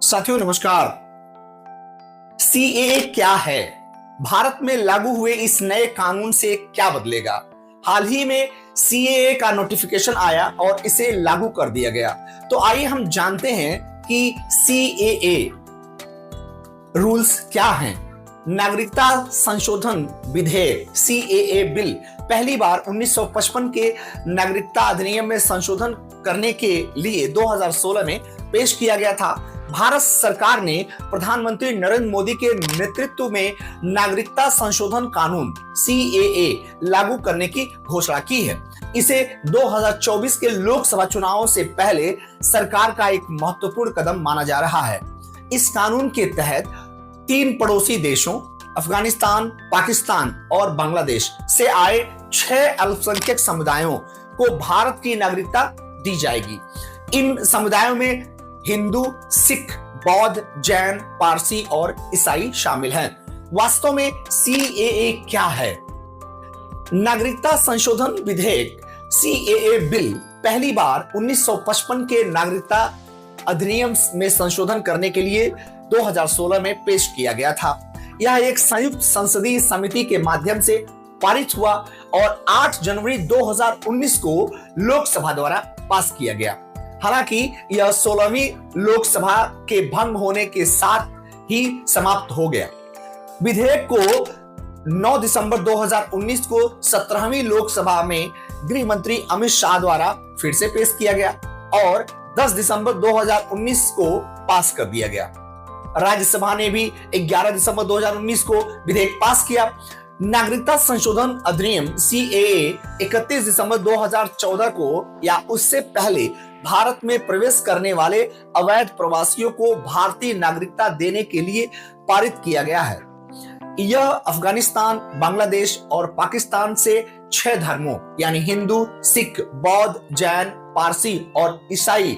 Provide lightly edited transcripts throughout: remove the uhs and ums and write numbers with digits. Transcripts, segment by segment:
साथियों नमस्कार। सीएए क्या है? भारत में लागू हुए इस नए कानून से क्या बदलेगा? हाल ही में सीएए का नोटिफिकेशन आया और इसे लागू कर दिया गया। तो आइए हम जानते हैं कि सीएए रूल्स क्या हैं। नागरिकता संशोधन विधेयक सीएए बिल पहली बार 1955 के नागरिकता अधिनियम में संशोधन करने के लिए 2016 में पेश किया गया था। भारत सरकार ने प्रधानमंत्री नरेंद्र मोदी के नेतृत्व में नागरिकता संशोधन कानून सीएए लागू करने की घोषणा की है। इसे 2024 के लोकसभा चुनावों से पहले सरकार का एक महत्वपूर्ण कदम माना जा रहा है। इस कानून के तहत 3 पड़ोसी देशों अफगानिस्तान, पाकिस्तान और बांग्लादेश से आए 6 अल्पसंख्यक समुदायों को भारत की नागरिकता दी जाएगी। इन समुदायों में हिंदू, सिख, बौद्ध, जैन, पारसी और ईसाई शामिल हैं। वास्तव में सीएए क्या है? नागरिकता संशोधन विधेयक सीएए बिल पहली बार 1955 के नागरिकता अधिनियम में संशोधन करने के लिए 2016 में पेश किया गया था। यह एक संयुक्त संसदीय समिति के माध्यम से पारित हुआ और 8 जनवरी 2019 को लोकसभा द्वारा पास किया गया। हालांकि यह 16वीं लोकसभा के भंग होने के साथ ही समाप्त हो गया। विधेयक को 9 दिसंबर 2019 को 17वीं लोकसभा में गृह मंत्री अमित शाह द्वारा फिर से पेश किया गया और 10 दिसंबर 2019 को पास कर दिया गया। राज्यसभा ने भी 11 दिसंबर 2019 को विधेयक पास किया। नागरिकता संशोधन अधिनियम सीएए 31 दिसंबर 2014 को या उससे पहले भारत में प्रवेश करने वाले अवैध प्रवासियों को भारतीय नागरिकता देने के लिए पारित किया गया है। यह अफगानिस्तान, बांग्लादेश और पाकिस्तान से 6 धर्मों यानी हिंदू, सिख, बौद्ध, जैन, पारसी और ईसाई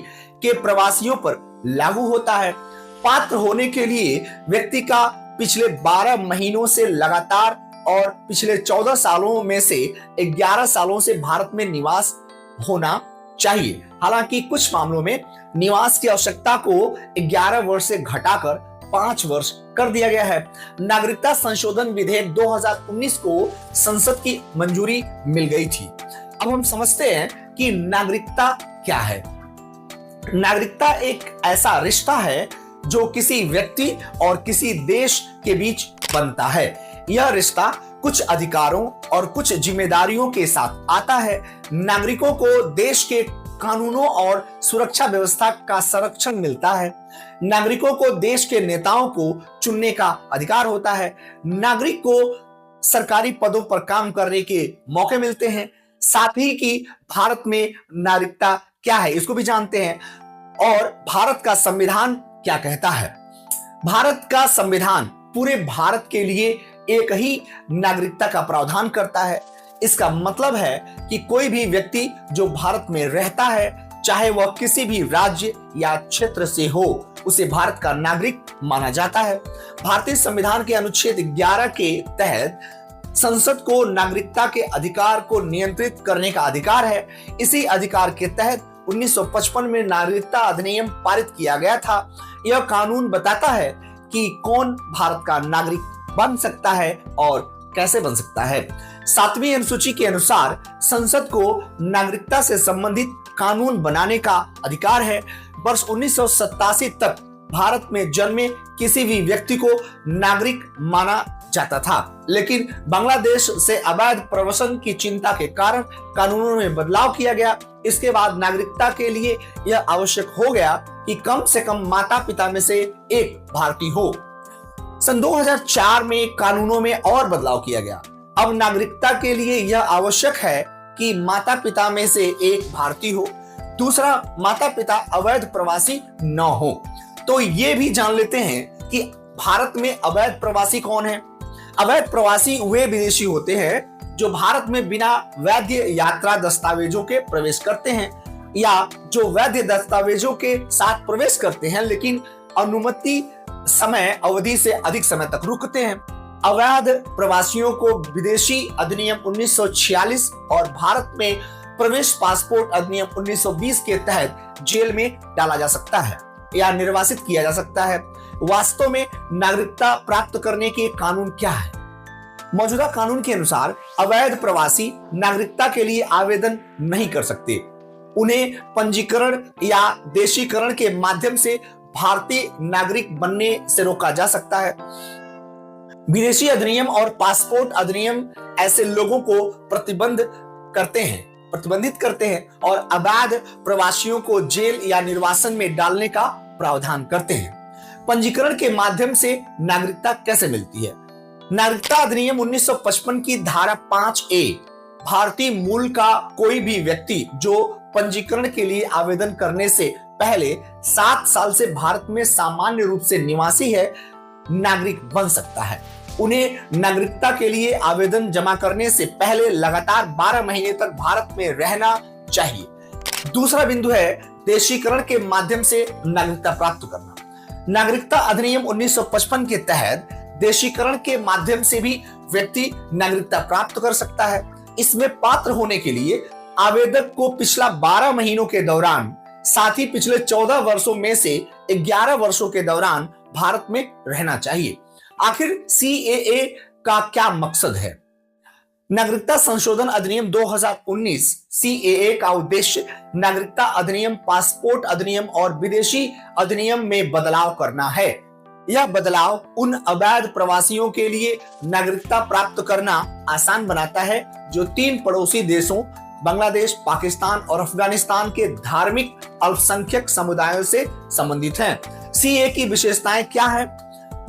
के प्रवासियों पर लागू होता है। पात्र होने के लिए व्यक्ति का पिछले 12 महीनों से लगातार और पिछले 14 सालों में से 11 सालों से भारत में निवास होना चाहिए। हालांकि कुछ मामलों में निवास की आवश्यकता को 11 वर्ष से घटाकर 5 वर्ष कर दिया गया है। नागरिकता संशोधन विधेयक 2019 को संसद की मंजूरी मिल गई थी। अब हम समझते हैं कि नागरिकता क्या है। नागरिकता एक ऐसा रिश्ता है जो किसी व्यक्ति और किसी देश के बीच बनता है। यह रिश्ता कुछ अधिकारों और कुछ जिम्मेदारियों के साथ आता है। नागरिकों को देश के कानूनों और सुरक्षा व्यवस्था का संरक्षण मिलता है। नागरिकों को देश के नेताओं को चुनने का अधिकार होता है। नागरिक को सरकारी पदों पर काम करने के मौके मिलते हैं। साथ ही कि भारत में नागरिकता क्या है इसको भी जानते हैं। और भारत का संविधान क्या कहता है? भारत का संविधान पूरे भारत के लिए एक ही नागरिकता का प्रावधान करता है। इसका मतलब है कि कोई भी व्यक्ति जो भारत में रहता है, चाहे वह किसी भी राज्य या क्षेत्र से हो, उसे भारत का नागरिक माना जाता है। भारतीय संविधान के अनुच्छेद 11 के तहत संसद को नागरिकता के अधिकार को नियंत्रित करने का अधिकार है। इसी अधिकार के तहत 1955 में नागरिकता अधिनियम पारित किया गया था। यह कानून बताता है कि कौन भारत का नागरिक बन सकता है और कैसे बन सकता है। 7वीं अनुसूची के अनुसार संसद को नागरिकता से संबंधित कानून बनाने का अधिकार है। वर्ष 1987 तक भारत में जन्मे किसी भी व्यक्ति को नागरिक माना जाता था, लेकिन बांग्लादेश से अवैध प्रवासन की चिंता के कारण कानूनों में बदलाव किया गया। इसके बाद नागरिकता के लिए यह आवश्यक हो गया कि कम से कम माता पिता में से एक भारतीय हो। सन 2004 में कानूनों में और बदलाव किया गया। अब नागरिकता के लिए यह आवश्यक है कि माता पिता में से एक भारतीय हो, दूसरा माता पिता अवैध प्रवासी न हो। तो ये भी जान लेते हैं कि भारत में अवैध प्रवासी कौन है। अवैध प्रवासी वे विदेशी होते हैं जो भारत में बिना वैध यात्रा दस्तावेजों के प्रवेश करते हैं या जो वैध दस्तावेजों के साथ प्रवेश करते हैं लेकिन अनुमति समय अवधि से अधिक समय तक रुकते हैं। अवैध प्रवासियों को विदेशी अधिनियम 1946 और भारत में प्रवेश पासपोर्ट अधिनियम 1920 के तहत जेल में डाला जा सकता है। या निर्वासित किया जा सकता है। वास्तव में नागरिकता प्राप्त करने के कानून क्या है? मौजूदा कानून के अनुसार अवैध प्रवासी नागरिकता के लिए आवेदन नहीं कर सकते। उन्हें पंजीकरण या देशीकरण के माध्यम से भारतीय नागरिक बनने से रोका जा सकता है। विदेशी अधिनियम और पासपोर्ट अधिनियम ऐसे लोगों को प्रतिबंधित करते हैं और अवैध प्रवासियों को जेल या निर्वासन में डालने का प्रावधान करते हैं। पंजीकरण के माध्यम से नागरिकता कैसे मिलती है? नागरिकता अधिनियम 1955 की धारा 5A भारतीय मूल का कोई भी व्यक्ति जो पंजीकरण के लिए आवेदन करने से पहले 7 साल से भारत में सामान्य रूप से निवासी है, नागरिक बन सकता है। उन्हें नागरिकता के लिए आवेदन जमा करने से पहले लगातार 12 महीने तक भारत में रहना चाहिए। दूसरा बिंदु है देशीकरण के माध्यम से नागरिकता प्राप्त करना। नागरिकता अधिनियम 1955 के तहत देशीकरण के माध्यम से भी व्यक्ति नागरिकता प्राप्त कर सकता है। इसमें पात्र होने के लिए आवेदक को पिछला 12 महीनों के दौरान, साथ ही पिछले 14 वर्षों में से 11 वर्षों के दौरान भारत में रहना चाहिए। आखिर CAA का क्या मकसद है? नागरिकता संशोधन अधिनियम 2019 CAA का उद्देश्य नागरिकता अधिनियम, पासपोर्ट अधिनियम और विदेशी अधिनियम में बदलाव करना है। यह बदलाव उन अवैध प्रवासियों के लिए नागरिकता प्राप्त करना आसान बनाता है जो 3 पड़ोसी देशों बांग्लादेश, पाकिस्तान और अफगानिस्तान के धार्मिक अल्पसंख्यक समुदायों से संबंधित हैं। CAA की विशेषताएं क्या है?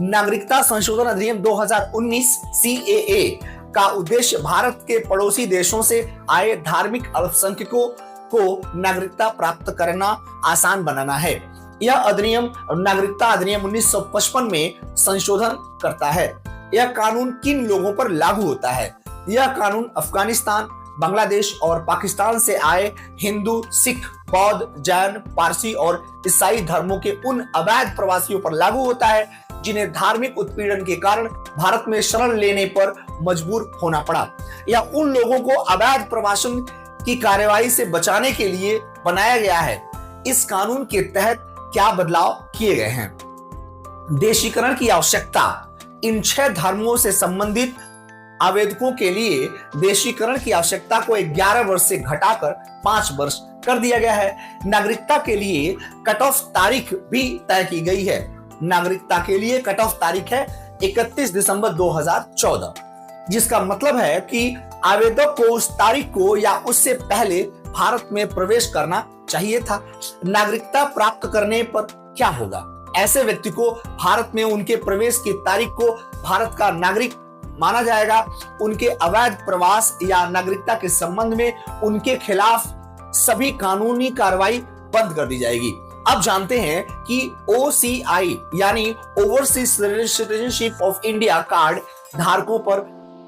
नागरिकता संशोधन अधिनियम 2019 CAA का उद्देश्य भारत के पड़ोसी देशों से आए धार्मिक अल्पसंख्यकों को नागरिकता प्राप्त करना आसान बनाना है। यह अधिनियम नागरिकता अधिनियम 1955 में संशोधन करता है। यह कानून किन लोगों पर लागू होता है? यह कानून अफगानिस्तान, बांग्लादेश और पाकिस्तान से आए हिंदू, सिख, बौद्ध, जैन, पारसी और ईसाई धर्मों के उन अवैध प्रवासियों पर लागू होता है जिन्हें धार्मिक उत्पीड़न के कारण भारत में शरण लेने पर मजबूर होना पड़ा, या उन लोगों को अवैध प्रवासन की कार्रवाई से बचाने के लिए बनाया गया है। इस कानून के तहत क्या बदलाव किए गए हैं? देशीकरण की आवश्यकता। इन 6 धर्मों से संबंधित आवेदकों के लिए देशीकरण की आवश्यकता को 11 वर्ष से घटाकर 5 वर्ष कर दिया गया है। नागरिकता के लिए कट ऑफ तारीख भी तय की गई है। नागरिकता के लिए कट ऑफ तारीख है 31 दिसंबर 2014, जिसका मतलब है कि आवेदक को उस तारीख को या उससे पहले भारत में प्रवेश करना चाहिए था। नागरिकता प्राप्त करने पर क्या होगा? ऐसे व्यक्ति को भारत में उनके प्रवेश की तारीख को भारत का नागरिक माना जाएगा। उनके अवैध प्रवास या नागरिकता के संबंध में उनके खिलाफ सभी कानूनी कार्रवाई बंद कर दी जाएगी। अब जानते हैं कि OCI यानी overseas citizenship of India card धारकों पर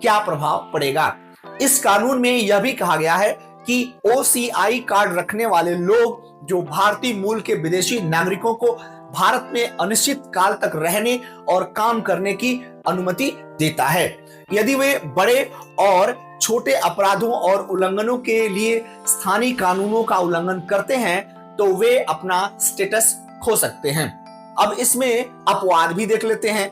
क्या प्रभाव पड़ेगा। इस कानून में यह भी कहा गया है कि OCI कार्ड रखने वाले लोग जो भारतीय मूल के विदेशी नागरिकों को भारत में अनिश्चित काल तक रहने और काम करने की अनुमति देता है। यदि वे बड़े और छोटे अपराधों और उल्लंघनों के लिए स्थानीय कानूनों का उल्लंघन करते हैं तो वे अपना स्टेटस खो सकते हैं। अब इसमें अपवाद भी देख लेते हैं।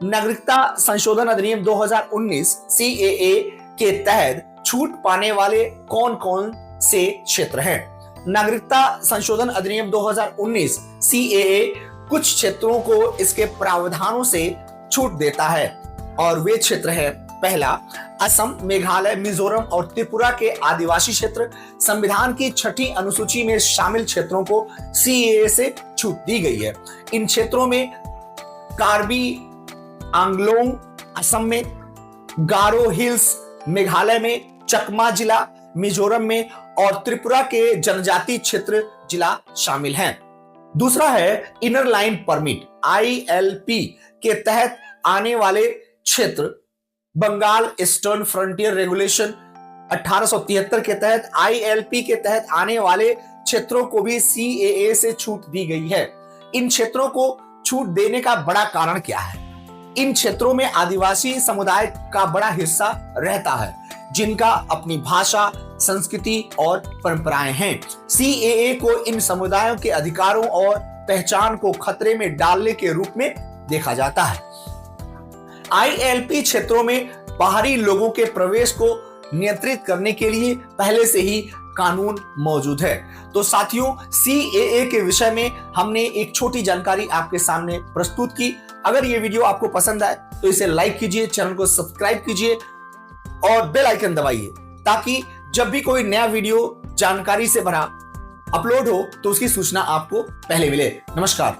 नागरिकता संशोधन अधिनियम 2019 CAA के तहत छूट पाने वाले कौन कौन से क्षेत्र हैं? नागरिकता संशोधन अधिनियम 2019 CAA कुछ क्षेत्रों को इसके प्रावधानों से छूट देता है और वे क्षेत्र हैं: पहला, असम, मेघालय, मिजोरम और त्रिपुरा के आदिवासी क्षेत्र। संविधान की 6ठी अनुसूची में शामिल क्षेत्रों को CAA से छूट दी गई है। इन क्षेत्रों में कार्बी आंगलोंग असम में, गारो हिल्स मेघालय में, चकमा जिला मिजोरम में और त्रिपुरा के जनजाति क्षेत्र जिला शामिल हैं। दूसरा है इनर लाइन परमिट ILP के तहत आने वाले क्षेत्र। बंगाल ईस्टर्न फ्रंटियर रेगुलेशन 1873 के तहत ILP के तहत आने वाले क्षेत्रों को भी CAA से छूट दी गई है। इन क्षेत्रों को छूट देने का बड़ा कारण क्या है? इन क्षेत्रों में आदिवासी समुदाय का बड़ा हिस्सा रहता है जिनका अपनी भाषा, संस्कृति और परंपराएं हैं। CAA को इन समुदायों के अधिकारों और पहचान को खतरे में डालने के रूप में देखा जाता है। ILP क्षेत्रों में बाहरी लोगों के प्रवेश को नियंत्रित करने के लिए पहले से ही कानून मौजूद है। तो साथियों, CAA के विषय में हमने एक छोटी जानकारी आपके सामने प्रस्तुत की। अगर ये वीडियो आपको पसंद आए तो इसे लाइक कीजिए, चैनल को सब्सक्राइब कीजिए और बेल आइकन दबाइए, ताकि जब भी कोई नया वीडियो जानकारी से भरा अपलोड हो तो उसकी सूचना आपको पहले मिले। नमस्कार।